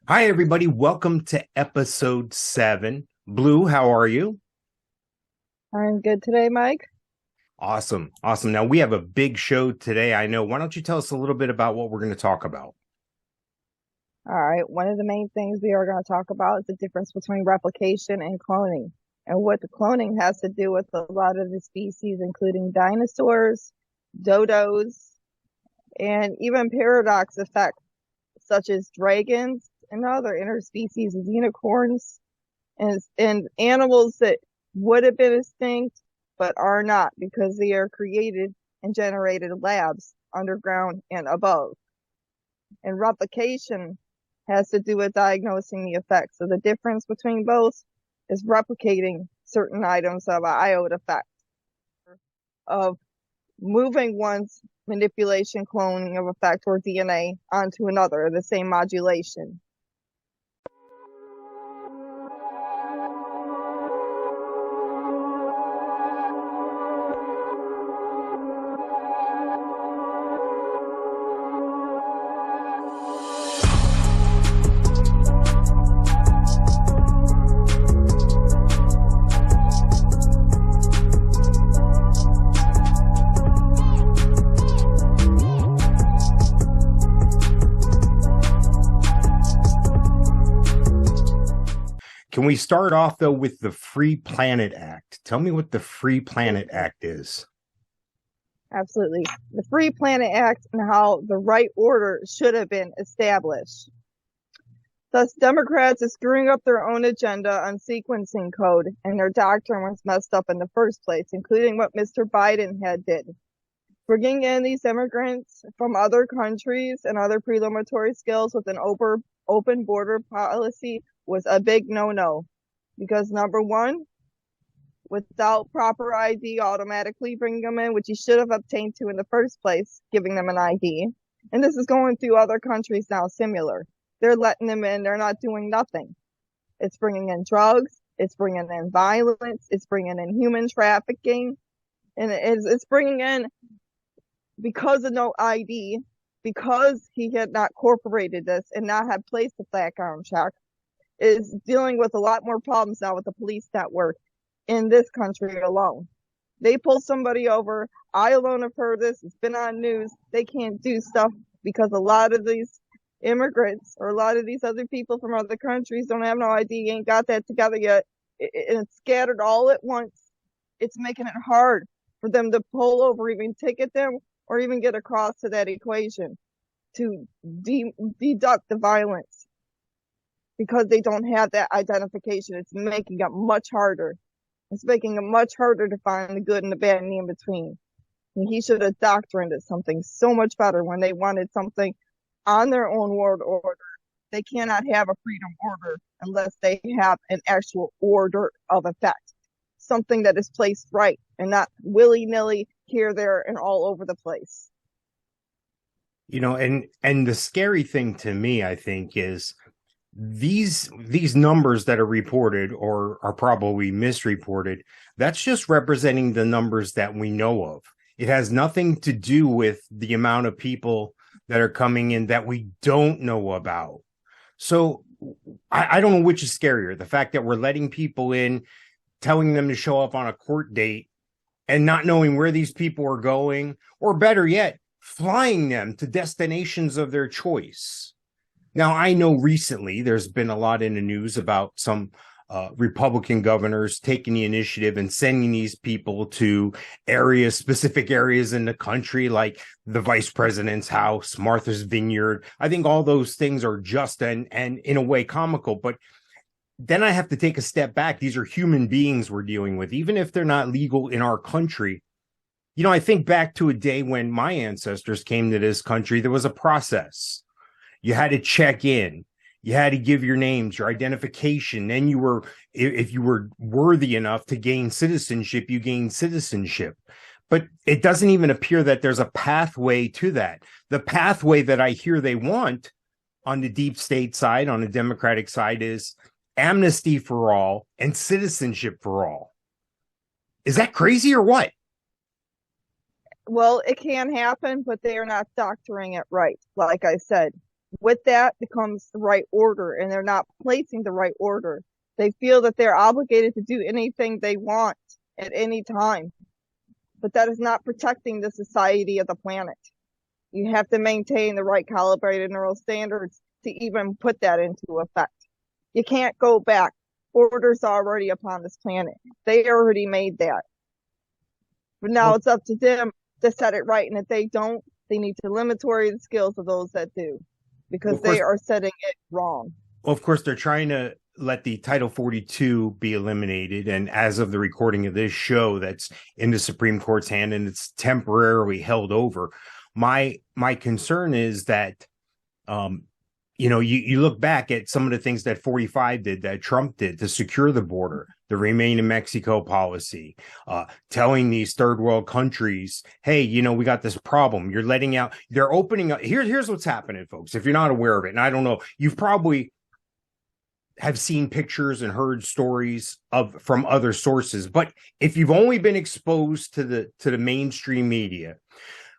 Hi, everybody. Welcome to episode 7. Blue, how are you? I'm good today, Mike. Awesome. Awesome. Now, we have a big show today. I know. Why don't you tell us a little bit about what we're going to talk about? All right, one of the main things we are going to talk about is the difference between replication and cloning, and what the cloning has to do with a lot of the species, including dinosaurs, dodos, and even paradox effects, such as dragons and other interspecies unicorns, and animals that would have been extinct but are not because they are created and generated in labs underground and above. And replication has to do with diagnosing the effects. So the difference between both is replicating certain items of an iota effect, of moving one's manipulation, cloning of effect or DNA onto another, the same modulation. Can we start off, though, with the Free Planet Act? Tell me what the Free Planet Act is. Absolutely. The Free Planet Act and how the right order should have been established. Thus, Democrats are screwing up their own agenda on sequencing code, and their doctrine was messed up in the first place, including what Mr. Biden had did. Bringing in these immigrants from other countries and other preliminary skills with an open border policy was a big no-no. Because number one, without proper ID, automatically bringing them in, which you should have obtained to in the first place, giving them an ID. And this is going through other countries now similar. They're letting them in. They're not doing nothing. It's bringing in drugs. It's bringing in violence. It's bringing in human trafficking. And it's bringing in, because of no ID, because he had not incorporated this and not had placed a background check, is dealing with a lot more problems now with the police network in this country alone. They pull somebody over. I alone have heard this. It's been on news. They can't do stuff because a lot of these immigrants or a lot of these other people from other countries don't have no ID, ain't got that together yet. And it's scattered all at once. It's making it hard for them to pull over, even ticket them, or even get across to that equation to deduct the violence, because they don't have that identification. It's making it much harder. It's making it much harder to find the good and the bad and the in between. And he should have doctrined it something so much better when they wanted something on their own world order. They cannot have a freedom order unless they have an actual order of effect, something that is placed right and not willy-nilly here, there, and all over the place. And the scary thing to me, I think, is these numbers that are reported or are probably misreported. That's just representing the numbers that we know of. It has nothing to do with the amount of people that are coming in that we don't know about. So I don't know which is scarier, the fact that we're letting people in, telling them to show up on a court date and not knowing where these people are going, or better yet, flying them to destinations of their choice. Now, I know recently there's been a lot in the news about some Republican governors taking the initiative and sending these people to specific areas in the country, like the vice president's house, Martha's Vineyard. I think all those things are just and in a way comical, but then I have to take a step back. These are human beings we're dealing with, even if they're not legal in our country. I think back to a day when my ancestors came to this country. There was a process. You had to check in. You had to give your names, your identification. Then if you were worthy enough to gain citizenship, you gained citizenship. But it doesn't even appear that there's a pathway to that. The pathway that I hear they want on the deep state side, on the Democratic side, is amnesty for all and citizenship for all. Is that crazy or what? Well, it can happen, but they are not doctoring it right. Like I said, With that becomes the right order, and they're not placing the right order. They feel that they're obligated to do anything they want at any time, but that is not protecting the society of the planet. You have to maintain the right calibrated neural standards to even put that into effect. You can't go back. Orders are already upon this planet. They already made that. But now it's up to them to set it right. And if they don't, they need to inventory the skills of those that do, because they are setting it wrong. Well, of course, they're trying to let the Title 42 be eliminated. And as of the recording of this show, that's in the Supreme Court's hand and it's temporarily held over. My concern is that, you look back at some of the things that 45 did, that Trump did to secure the border, the Remain in Mexico policy, telling these third world countries, hey, we got this problem. You're letting out, they're opening up. Here's what's happening, folks. If you're not aware of it, and I don't know, you've probably have seen pictures and heard stories from other sources. But if you've only been exposed to the mainstream media,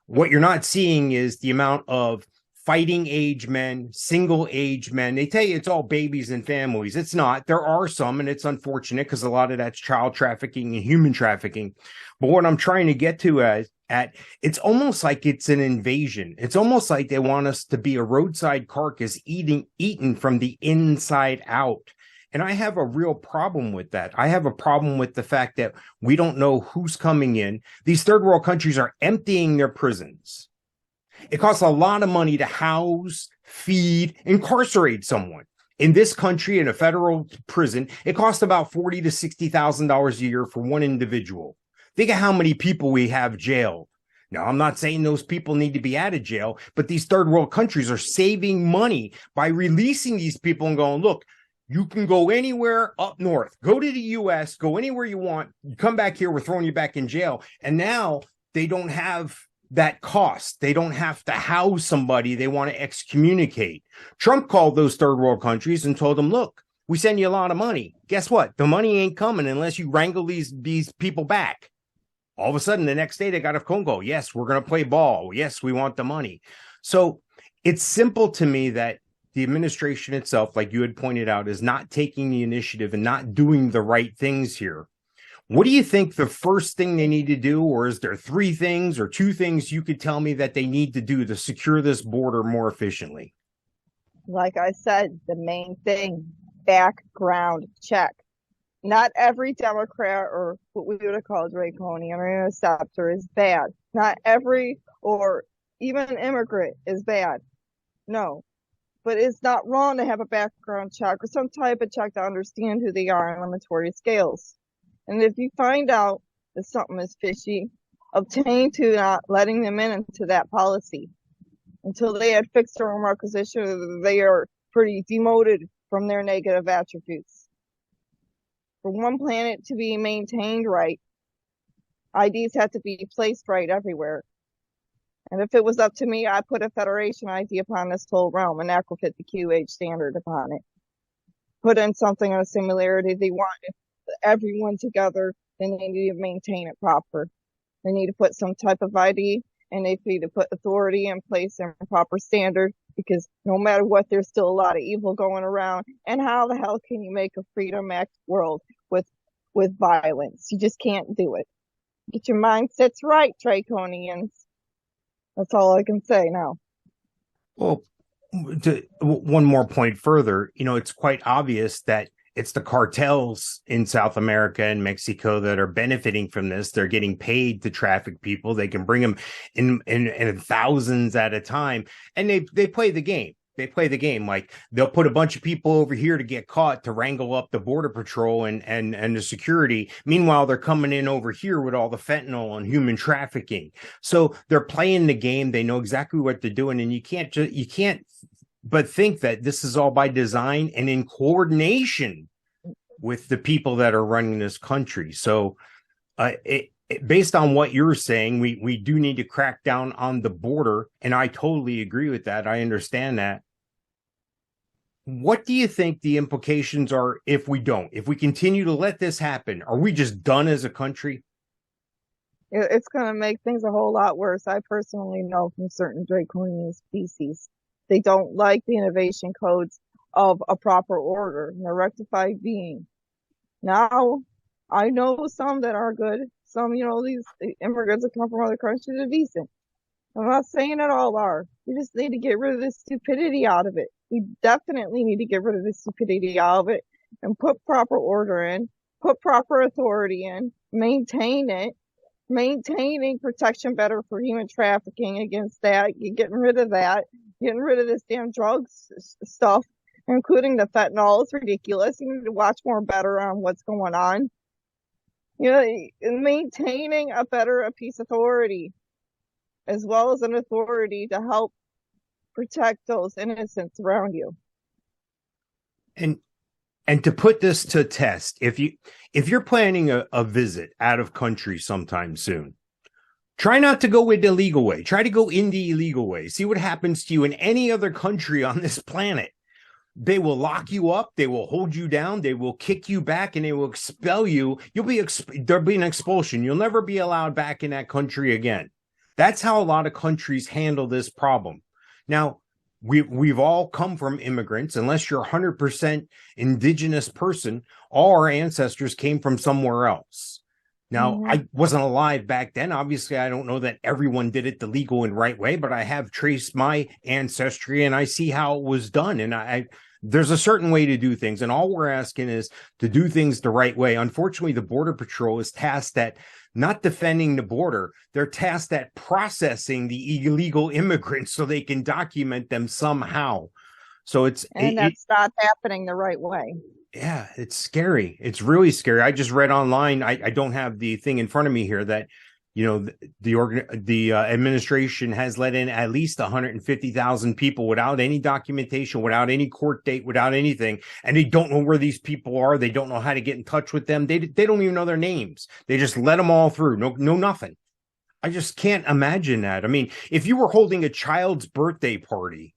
what you're not seeing is the amount of fighting age men, single age men. They tell you it's all babies and families. It's not. There are some, and it's unfortunate because a lot of that's child trafficking and human trafficking. But what I'm trying to get to it's almost like it's an invasion. It's almost like they want us to be a roadside carcass eaten from the inside out. And I have a real problem with that. I have a problem with the fact that we don't know who's coming in. These third world countries are emptying their prisons. It costs a lot of money to house, feed, incarcerate someone. In this country, in a federal prison, it costs about $40,000 to $60,000 a year for one individual. Think of how many people we have jailed. Now, I'm not saying those people need to be out of jail, but these third world countries are saving money by releasing these people and going, look, you can go anywhere up north, go to the U.S., go anywhere you want. You come back here, we're throwing you back in jail. And now they don't have that cost. They don't have to house somebody they want to excommunicate. Trump called those third world countries and told them, look, we send you a lot of money. Guess what? The money ain't coming unless you wrangle these people back. All of a sudden, the next day they got a phone call. Yes, we're going to play ball. Yes, we want the money. So it's simple to me that the administration itself, like you had pointed out, is not taking the initiative and not doing the right things here. What do you think the first thing they need to do, or is there 3 things or 2 things you could tell me that they need to do to secure this border more efficiently? Like I said, the main thing, background check. Not every Democrat or what we would call draconian or interceptor is bad. Not every or even immigrant is bad. No. But it's not wrong to have a background check or some type of check to understand who they are on inventory scales. And if you find out that something is fishy, obtain to not letting them into that policy until they had fixed their own requisition. They are pretty demoted from their negative attributes. For one planet to be maintained right, IDs have to be placed right everywhere. And if it was up to me, I'd put a Federation ID upon this whole realm and acquit the QH standard upon it. Put in something on a similarity they want everyone together, then they need to maintain it proper. They need to put some type of ID, and they need to put authority in place and proper standard, because no matter what, there's still a lot of evil going around. And how the hell can you make a Freedom Act world with violence? You just can't do it. Get your mindsets right, Draconians. That's all I can say now. Well, one more point further, it's quite obvious that it's the cartels in South America and Mexico that are benefiting from this. They're getting paid to traffic people. They can bring them in thousands at a time, and they play the game. They play the game. Like, they'll put a bunch of people over here to get caught, to wrangle up the border patrol and the security. Meanwhile, they're coming in over here with all the fentanyl and human trafficking. So they're playing the game. They know exactly what they're doing, and you can't but think that this is all by design and in coordination with the people that are running this country. So based on what you're saying, we do need to crack down on the border, and I totally agree with that. I understand that. What do you think the implications are if we don't? If we continue to let this happen, are we just done as a country? It's going to make things a whole lot worse. I personally know from certain draconian species They don't like the innovation codes of a proper order and a rectified being. Now, I know some that are good. Some, these immigrants that come from other countries are decent. I'm not saying that all are. We just need to get rid of this stupidity out of it. We definitely need to get rid of this stupidity out of it and put proper order in, put proper authority in, maintain it, maintaining protection better for human trafficking against that, getting rid of that, getting rid of this damn drugs stuff, including the fentanyl. It's ridiculous. You need to watch more better on what's going on. Maintaining a peace authority, as well as an authority to help protect those innocents around you. And to put this to test, if you're planning a visit out of country sometime soon, try not to go in the legal way. Try to go in the illegal way. See what happens to you in any other country on this planet. They will lock you up. They will hold you down. They will kick you back, and they will expel you. There'll be an expulsion. You'll never be allowed back in that country again. That's how a lot of countries handle this problem. Now, we've all come from immigrants. Unless you're 100% indigenous person, all our ancestors came from somewhere else. Now, I wasn't alive back then. Obviously, I don't know that everyone did it the legal and right way, but I have traced my ancestry and I see how it was done. And there's a certain way to do things. And all we're asking is to do things the right way. Unfortunately, the Border Patrol is tasked at not defending the border. They're tasked at processing the illegal immigrants so they can document them somehow. So that's not happening the right way. Yeah, it's scary. It's really scary. I just read online. I don't have the thing in front of me here that, the administration has let in at least 150,000 people without any documentation, without any court date, without anything. And they don't know where these people are. They don't know how to get in touch with them. They don't even know their names. They just let them all through. No, nothing. I just can't imagine that. I mean, if you were holding a child's birthday party,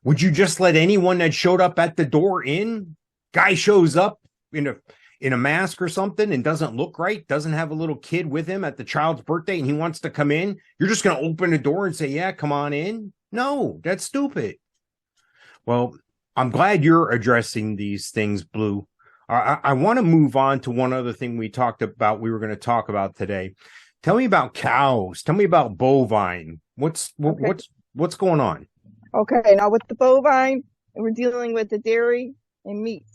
would you just let anyone that showed up at the door in? Guy shows up in a mask or something and doesn't look right, doesn't have a little kid with him at the child's birthday, and he wants to come in. You're just going to open the door and say, yeah, come on in? No, that's stupid. Well, I'm glad you're addressing these things, Blue. I want to move on to one other thing we were going to talk about today. Tell me about cows. Tell me about bovine. What's going on? Okay, now with the bovine, we're dealing with the dairy and meats.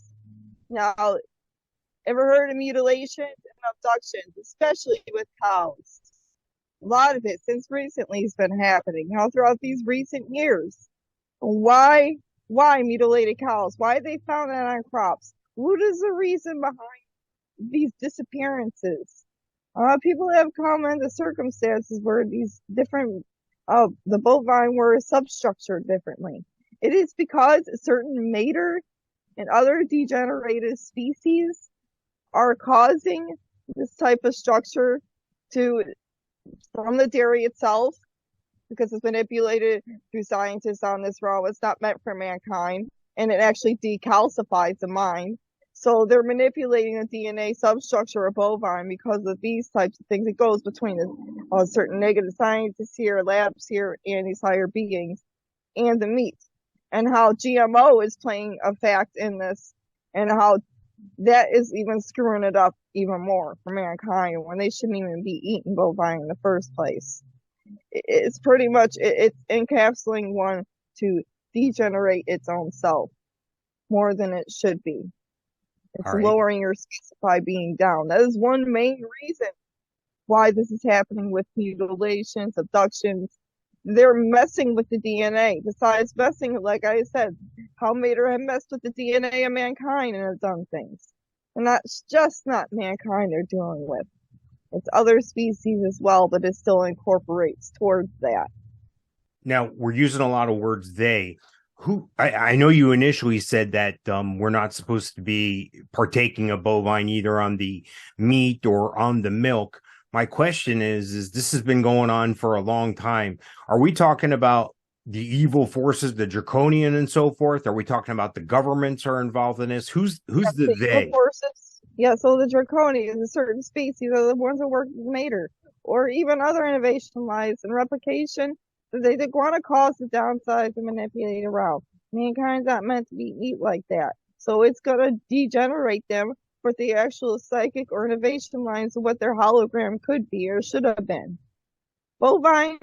Now, ever heard of mutilations and abductions, especially with cows? A lot of it, since recently, has been happening. Now, throughout these recent years, why mutilated cows? Why they found that on crops? What is the reason behind these disappearances? People have commented the circumstances where these different, the bovine were substructured differently. It is because certain mater and other degenerated species are causing this type of structure from the dairy itself, because it's manipulated through scientists on this realm. It's not meant for mankind, and it actually decalcifies the mind. So they're manipulating the DNA substructure of bovine because of these types of things. It goes between certain negative scientists here, labs here, and these higher beings, and the meat. And how GMO is playing a fact in this, and how that is even screwing it up even more for mankind when they shouldn't even be eating bovine in the first place. It's pretty much, it's encapsulating one to degenerate its own self more than it should be. It's lowering your specified being down. That is one main reason why this is happening with mutilations, abductions. They're messing with the DNA. Besides messing, like I said, how Mater have messed with the DNA of mankind and have done things. And that's just not mankind they're dealing with. It's other species as well, but it still incorporates towards that. Now, we're using a lot of words, they. I know you initially said that we're not supposed to be partaking of bovine either on the meat or on the milk. My question is this has been going on for a long time. Are we talking about the evil forces, the draconian and so forth? Are we talking about the governments are involved in this? Who's the they? Forces. Yeah, so the draconians, a certain species, are the ones that work with Mater, or even other innovation lives and replication. They want to cause the downsides and manipulate around. Mankind's not meant to be eat like that. So it's going to degenerate them for the actual psychic or innovation lines of what their hologram could be or should have been. Bovine,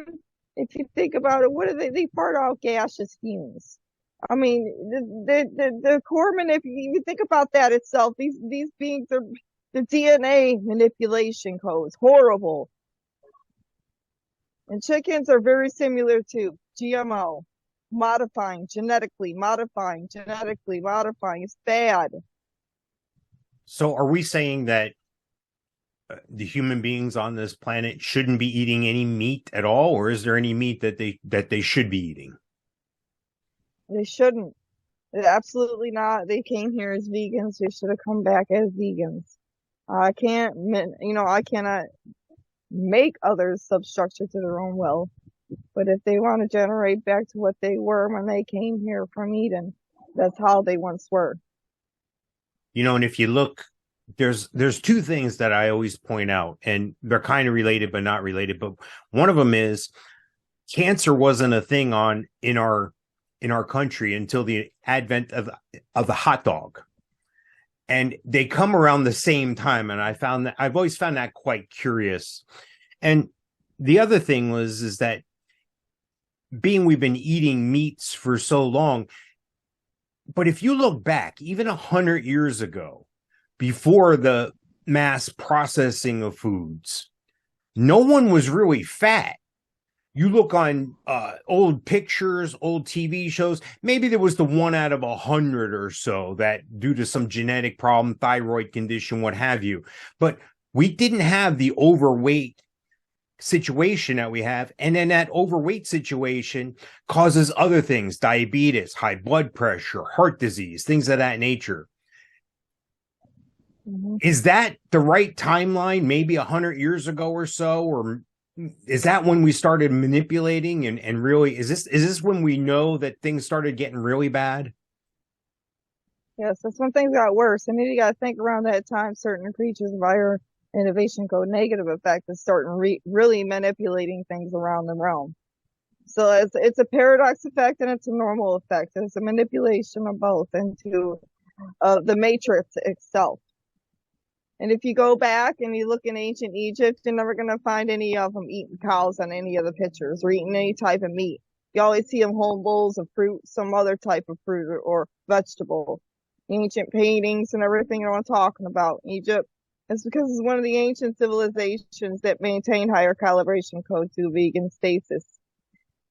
if you think about it, what are they? They fart out gaseous fumes. I mean, the core if you think about that itself, these beings are the DNA manipulation codes, horrible. And chickens are very similar to GMO, genetically modifying. It's bad. So are we saying that the human beings on this planet shouldn't be eating any meat at all, or is there any meat that they should be eating? They shouldn't. Absolutely not. They came here as vegans. They should have come back as vegans. I cannot make others substructure to their own will. But if they want to generate back to what they were when they came here from Eden, that's how they once were. And if you look, there's two things that I always point out, and they're kind of related but not related. But one of them is cancer wasn't a thing in our country until the advent of the hot dog. And they come around the same time. And I've always found that quite curious. And the other thing is that we've been eating meats for so long, but if you look back, even 100 years ago, before the mass processing of foods, no one was really fat. You look on old pictures, old TV shows, maybe there was the 1 out of 100 or so that due to some genetic problem, thyroid condition, what have you. But we didn't have the overweight situation that we have. And then that overweight situation causes other things, diabetes, high blood pressure, heart disease, things of that nature. Mm-hmm. Is that the right timeline? Maybe 100 years ago or so, or is that when we started manipulating and really, is this when we know that things started getting really bad? Yes, that's when things got worse. And then you got to think around that time, certain creatures of our innovation code negative effect is starting really manipulating things around the realm. So it's a paradox effect and it's a normal effect. It's a manipulation of both into the matrix itself. And if you go back and you look in ancient Egypt, you're never going to find any of them eating cows on any of the pictures or eating any type of meat. You always see them hold bowls of fruit, some other type of fruit or vegetable. Ancient paintings and everything I'm talking about. Egypt, it's because it's one of the ancient civilizations that maintain higher calibration codes to vegan stasis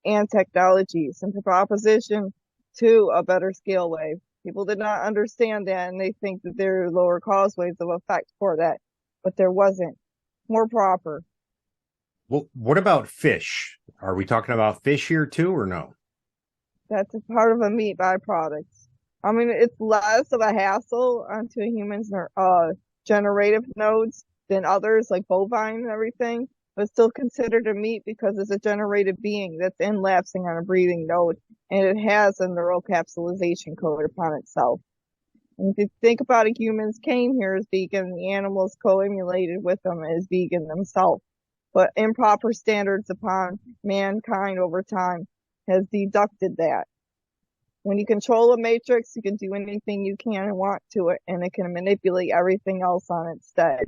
and technologies in opposition to a better scale wave. People did not understand that, and they think that there are lower causeways of effect for that, but there wasn't. More proper. Well, what about fish? Are we talking about fish here too, or no? That's a part of a meat byproduct. I mean, it's less of a hassle onto humans' generative nodes than others like bovine and everything, but still considered a meat because it's a generative being that's lapsing on a breathing node, and it has a neural capsulization code upon itself. And if you think about it, humans came here as vegan, the animals co-emulated with them as vegan themselves. But improper standards upon mankind over time has deducted that. When you control a matrix, you can do anything you can and want to it, and it can manipulate everything else on its stead.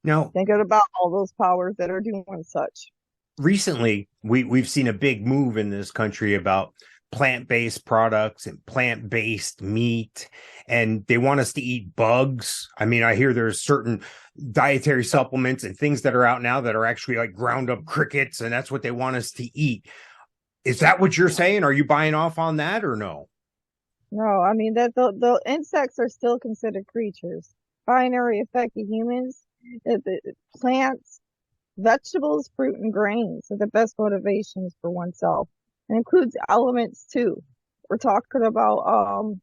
Now, think about all those powers that are doing such. Recently, we've seen a big move in this country about plant-based products and plant-based meat, and they want us to eat bugs. I mean, I hear there's certain dietary supplements and things that are out now that are actually like ground up crickets, and that's what they want us to eat. Is that what you're saying? Are you buying off on that or no? No, I mean that the insects are still considered creatures. Binary affected humans, plants, vegetables, fruit, and grains are the best motivations for oneself. It includes elements too. We're talking about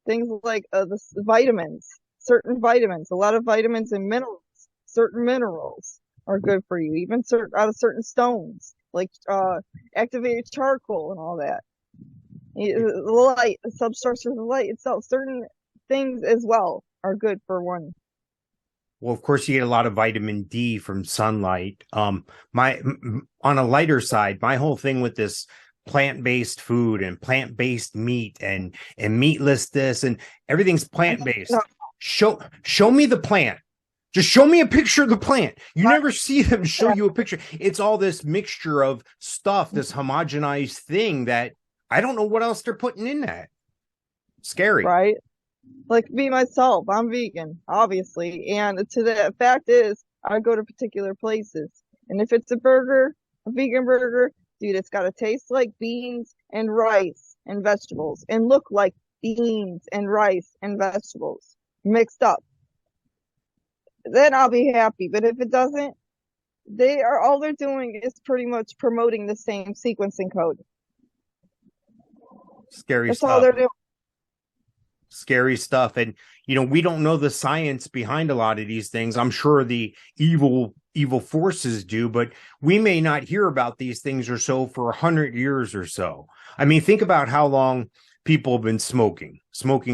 things like the vitamins, certain vitamins, a lot of vitamins and minerals. Certain minerals are good for you, even out of certain stones, like activated charcoal and all that. The light, the substructure of the light itself, certain things as well are good for one. Well, of course, you get a lot of vitamin D from sunlight. On a lighter side, my whole thing with this plant-based food and plant-based meat and meatless this and everything's plant-based. No, Show me the plant. Just show me a picture of the plant. You never see them show you a picture. It's all this mixture of stuff, this homogenized thing that I don't know what else they're putting in that. Scary. right? Like me myself, I'm vegan, obviously, and to the fact is, I go to particular places, and if it's a burger, a vegan burger, dude, it's got to taste like beans and rice and vegetables, and look like beans and rice and vegetables mixed up. Then I'll be happy. But if it doesn't, all they're doing is pretty much promoting the same sequencing code. Scary That's stuff. all they're doing. Scary stuff. And we don't know the science behind a lot of these things. I'm sure the evil forces do, but we may not hear about these things or so for 100 years or so. I mean, think about how long people have been smoking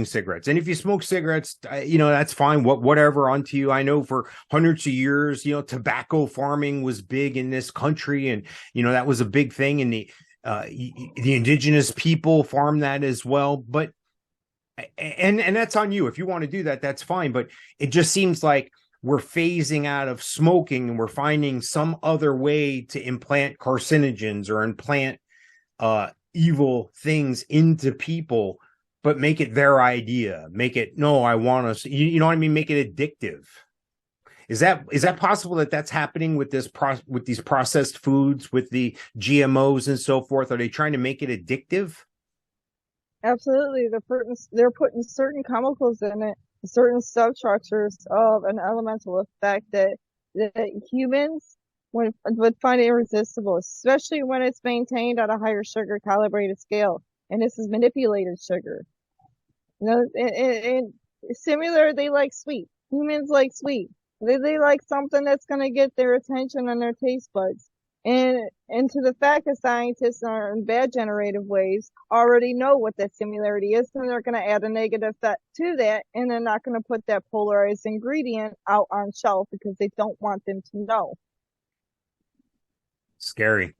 cigarettes. And if you smoke cigarettes, that's fine. Whatever, onto you. I know for hundreds of years, tobacco farming was big in this country, and that was a big thing. And the indigenous people farm that as well. But and that's on you. If you want to do that, that's fine. But it just seems like we're phasing out of smoking and we're finding some other way to implant carcinogens or implant evil things into people, but make it their idea. Make it, no, I want to, you know what I mean? Make it addictive. Is that possible that that's happening with with these processed foods, with the GMOs and so forth? Are they trying to make it addictive? Absolutely. They're putting certain chemicals in it, certain substructures of an elemental effect that humans would find irresistible, especially when it's maintained at a higher sugar calibrated scale. And this is manipulated sugar. And similar, they like sweet. Humans like sweet. They like something that's going to get their attention and their taste buds. And to the fact that scientists in bad generative ways already know what that similarity is, and they're going to add a negative to that, and they're not going to put that polarized ingredient out on shelf because they don't want them to know. Scary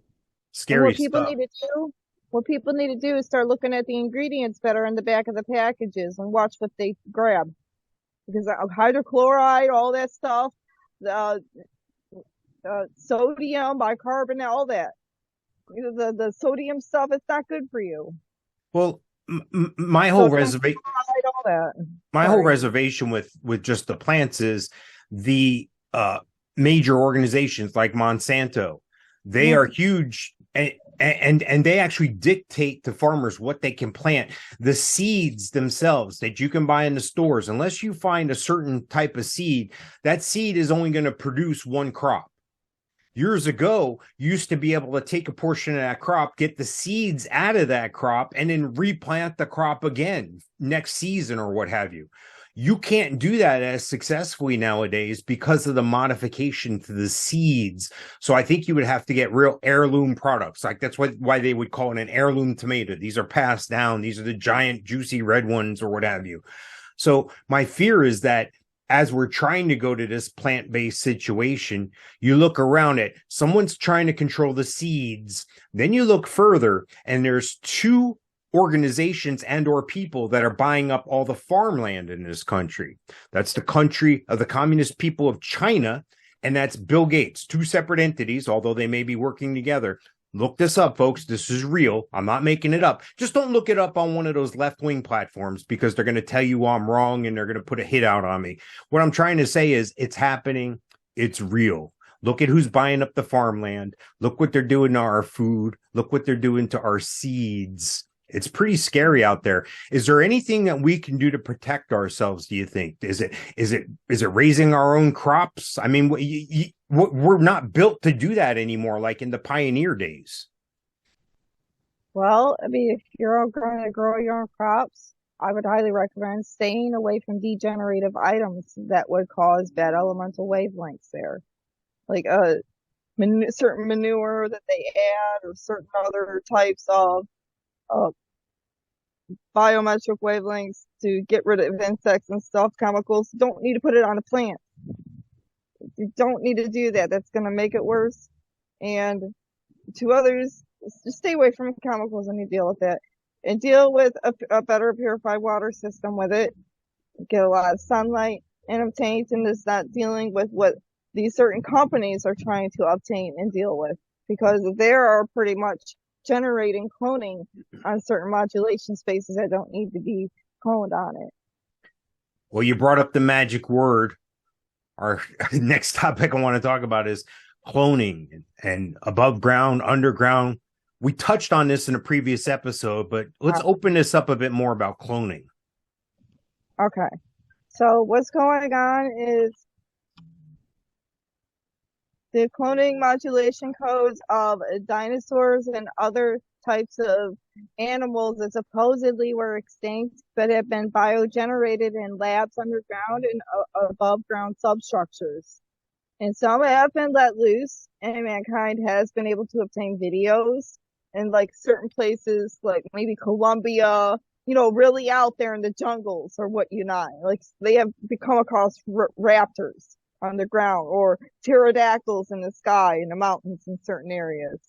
What people need to do is start looking at the ingredients that are in the back of the packages and watch what they grab. Because hydrochloride, all that stuff, sodium, bicarbonate, all that. The sodium stuff, it's not good for you. Well, my whole reservation, whole reservation with just the plants is the major organizations like Monsanto. They are huge, and they actually dictate to farmers what they can plant. The seeds themselves that you can buy in the stores, unless you find a certain type of seed, that seed is only going to produce one crop. Years ago, you used to be able to take a portion of that crop, get the seeds out of that crop, and then replant the crop again next season or what have you. You can't do that as successfully nowadays because of the modification to the seeds. So I think you would have to get real heirloom products. Like that's why they would call it an heirloom tomato. These are passed down. These are the giant, juicy red ones or what have you. So my fear is that as we're trying to go to this plant-based situation, you look around it, someone's trying to control the seeds. Then you look further and there's two organizations and or people that are buying up all the farmland in this country. That's the country of the Communist people of China, and that's Bill Gates. Two separate entities, although they may be working together. Look this up, folks. This is real. I'm not making it up. Just don't look it up on one of those left-wing platforms because they're going to tell you I'm wrong and they're going to put a hit out on me. What I'm trying to say is it's happening. It's real. Look at who's buying up the farmland. Look what they're doing to our food. Look what they're doing to our seeds. It's pretty scary out there. Is there anything that we can do to protect ourselves, do you think? Is it raising our own crops? I mean, we're not built to do that anymore, like in the pioneer days. Well, I mean, if you're going to grow your own crops, I would highly recommend staying away from degenerative items that would cause bad elemental wavelengths there. Like certain manure that they add or certain other types of biometric wavelengths to get rid of insects and stuff, chemicals. Don't need to put it on a plant. You don't need to do that. That's going to make it worse. And to others, just stay away from chemicals when you deal with it. And deal with a better purified water system with it. Get a lot of sunlight and obtain, and it's not dealing with what these certain companies are trying to obtain and deal with, because they are pretty much generating cloning on certain modulation spaces that don't need to be cloned on it. Well, you brought up the magic word. Our next topic I want to talk about is cloning and above ground, underground. We touched on this in a previous episode, but let's open this up a bit more about cloning. Okay. So what's going on is the cloning modulation codes of dinosaurs and other types of animals that supposedly were extinct but have been biogenerated in labs underground and above ground substructures. And some have been let loose, and mankind has been able to obtain videos in like certain places, like maybe Colombia, really out there in the jungles or what like they have come across raptors on the ground or pterodactyls in the sky in the mountains in certain areas.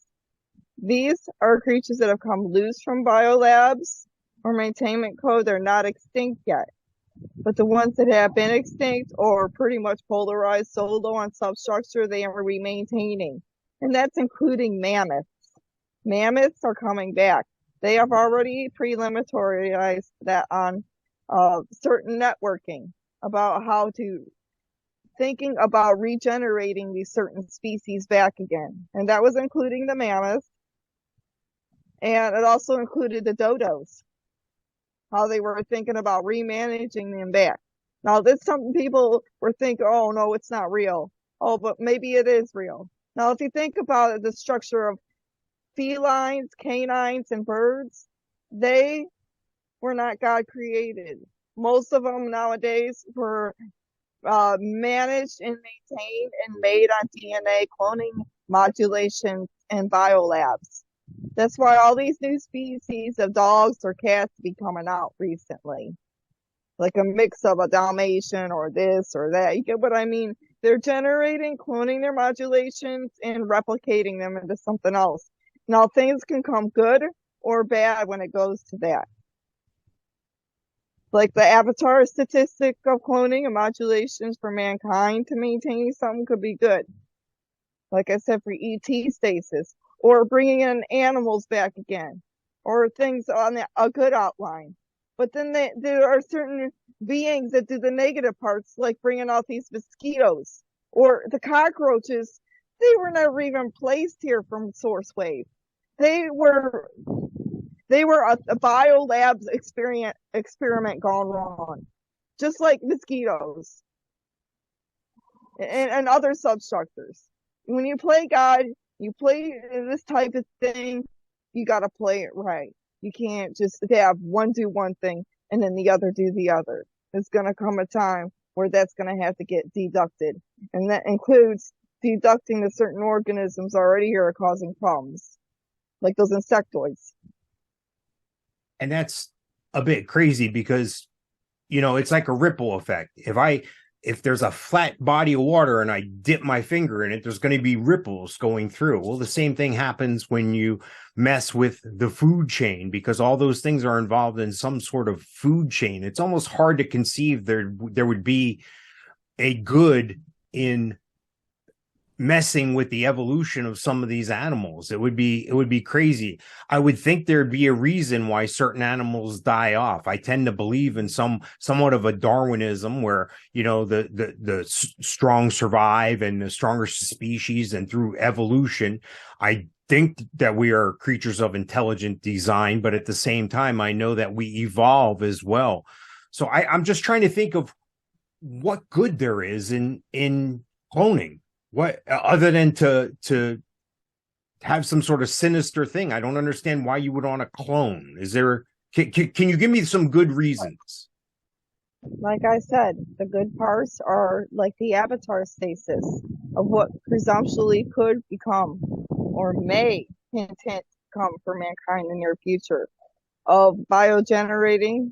These are creatures that have come loose from biolabs or maintainment code. They're not extinct yet. But the ones that have been extinct or pretty much polarized so low on substructure, they are maintaining. And that's including mammoths. Mammoths are coming back. They have already preliminarized that on certain networking about how to thinking about regenerating these certain species back again. And that was including the mammoths. And it also included the dodos, how they were thinking about remanaging them back. Now, this something people were thinking, oh, no, it's not real. Oh, but maybe it is real. Now, if you think about the structure of felines, canines, and birds, they were not God created. Most of them nowadays were managed and maintained and made on DNA cloning modulation and biolabs. That's why all these new species of dogs or cats be coming out recently. Like a mix of a Dalmatian or this or that. You get what I mean? They're generating, cloning their modulations and replicating them into something else. Now, things can come good or bad when it goes to that. Like the avatar statistic of cloning and modulations for mankind to maintain something could be good. Like I said, for ET stasis. Or bringing in animals back again, or things on a good outline. But then there are certain beings that do the negative parts, like bringing out these mosquitoes or the cockroaches. They were never even placed here from source wave. They were a biolabs experiment gone wrong, just like mosquitoes and other substructures. When you play God, you play this type of thing, you got to play it right. You can't just have one do one thing and then the other do the other. There's going to come a time where that's going to have to get deducted. And that includes deducting the certain organisms already here are causing problems, like those insectoids. And that's a bit crazy because, it's like a ripple effect. If there's a flat body of water and I dip my finger in it, there's going to be ripples going through. Well, the same thing happens when you mess with the food chain, because all those things are involved in some sort of food chain. It's almost hard to conceive there would be a good in messing with the evolution of some of these animals. It would be crazy. I would think there'd be a reason why certain animals die off. I tend to believe in somewhat of a Darwinism where, the strong survive and the stronger species, and through evolution, I think that we are creatures of intelligent design, but at the same time, I know that we evolve as well. So I'm just trying to think of what good there is in cloning. What other than to have some sort of sinister thing? I don't understand why you would want to clone. Is there? Can you give me some good reasons? Like I said, the good parts are like the avatar stasis of what presumptually could become or may hint come for mankind in the near future, of biogenerating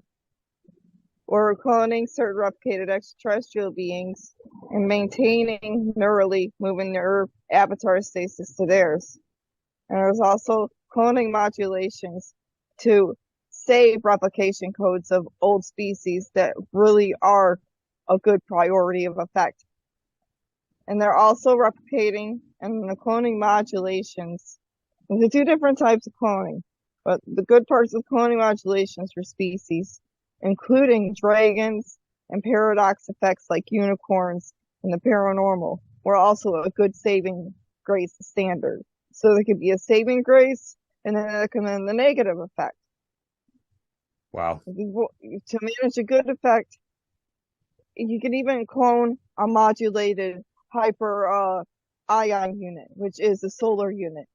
or cloning certain replicated extraterrestrial beings and maintaining neurally moving their avatar stasis to theirs. And there's also cloning modulations to save replication codes of old species that really are a good priority of effect. And they're also replicating and the cloning modulations. There's two different types of cloning, but the good parts of cloning modulations for species, including dragons and paradox effects like unicorns and the paranormal, were also a good saving grace standard. So there could be a saving grace, and then there can be the negative effect. Wow. To manage a good effect, you can even clone a modulated hyper ion unit, which is a solar unit,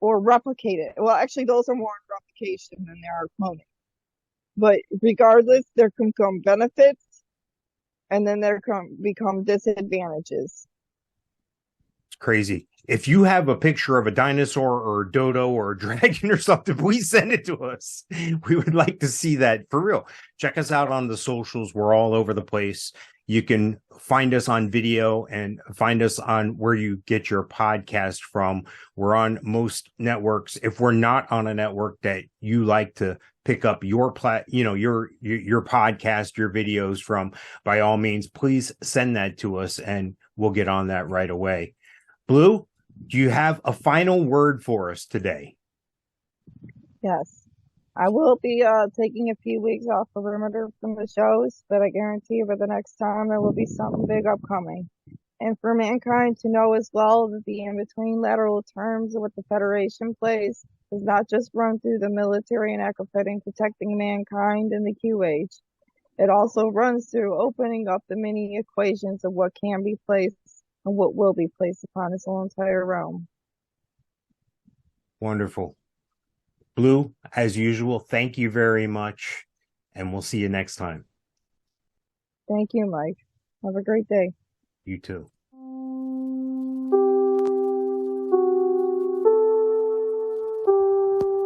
or replicate it. Well, actually, those are more replication than they are cloning. But regardless, there can come benefits, and then there can become disadvantages. It's crazy. If you have a picture of a dinosaur or a dodo or a dragon or something, please send it to us. We would like to see that for real. Check us out on the socials. We're all over the place. You can find us on video and find us on where you get your podcast from. We're on most networks. If we're not on a network that you like to pick up your your podcast, your videos from, by all means, please send that to us and we'll get on that right away. Blue, do you have a final word for us today? Yes. I will be taking a few weeks off of Perimeter from the shows, but I guarantee over the next time there will be something big upcoming. And for mankind to know as well that the in-between lateral terms of what the Federation plays does not just run through the military and acrofighting protecting mankind in the Q Age. It also runs through opening up the many equations of what can be placed and what will be placed upon this whole entire realm. Wonderful. Blue, as usual, thank you very much, and we'll see you next time. Thank you, Mike. Have a great day. You too.